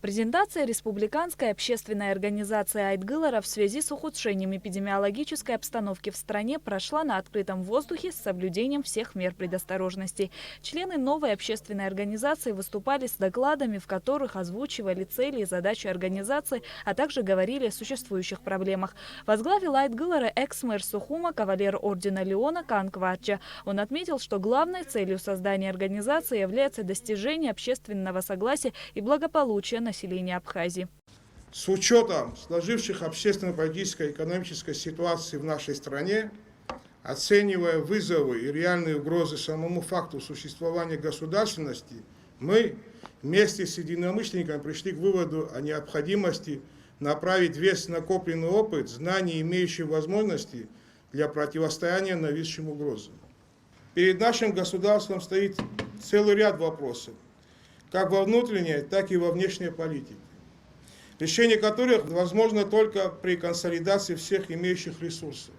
Презентация республиканской общественной организации Айтгылара в связи с ухудшением эпидемиологической обстановки в стране прошла на открытом воздухе с соблюдением всех мер предосторожности. Члены новой общественной организации выступали с докладами, в которых озвучивали цели и задачи организации, а также говорили о существующих проблемах. Возглавил Айтгылара экс-мэр Сухума, кавалер ордена Леона Кан Кварча. Он отметил, что главной целью создания организации является достижение общественного согласия и благополучия населения Абхазии. С учетом сложившихся общественно-политической и экономической ситуации в нашей стране, оценивая вызовы и реальные угрозы самому факту существования государственности, мы вместе с единомышленниками пришли к выводу о необходимости направить весь накопленный опыт, знания, имеющие возможности для противостояния нависшим угрозам. Перед нашим государством стоит целый ряд вопросов, как во внутренней, так и во внешней политике, решение которых возможно только при консолидации всех имеющих ресурсов.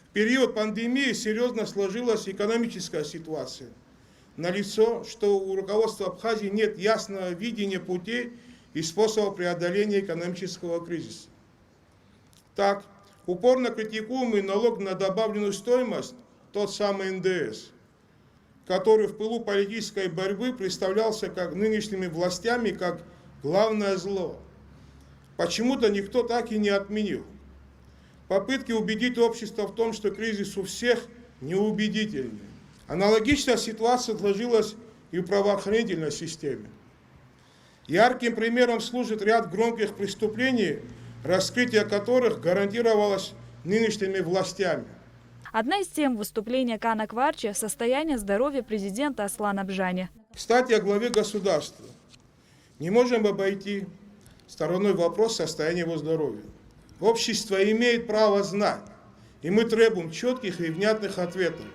В период пандемии серьезно сложилась экономическая ситуация. Налицо, что у руководства Абхазии нет ясного видения путей и способов преодоления экономического кризиса. Так, упорно критикуемый налог на добавленную стоимость, тот самый НДС, который в пылу политической борьбы представлялся как нынешними властями как главное зло, почему-то никто так и не отменил. Попытки убедить общество в том, что кризис у всех, неубедительны. Аналогичная ситуация сложилась и в правоохранительной системе. Ярким примером служит ряд громких преступлений, раскрытие которых гарантировалось нынешними властями. Одна из тем выступления Кана Кварча – состояние здоровья президента Аслана Бжани. Кстати, о главе государства. Не можем обойти стороной вопрос состояния его здоровья. Общество имеет право знать, и мы требуем четких и внятных ответов.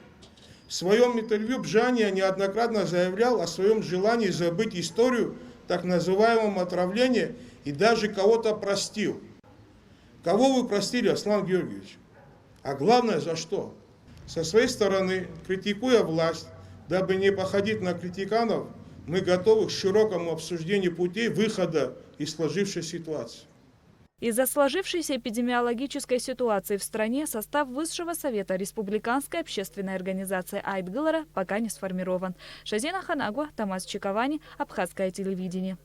В своем интервью Бжани неоднократно заявлял о своем желании забыть историю так называемого отравления и даже кого-то простил. Кого вы простили, Аслан Георгиевич? А главное, за что? Со своей стороны, критикуя власть, дабы не походить на критиканов, мы готовы к широкому обсуждению путей выхода из сложившейся ситуации. Из-за сложившейся эпидемиологической ситуации в стране состав Высшего совета Республиканской общественной организации Айтгылара пока не сформирован. Шазина Ханагуа, Тамас Чиковани, Абхазское телевидение.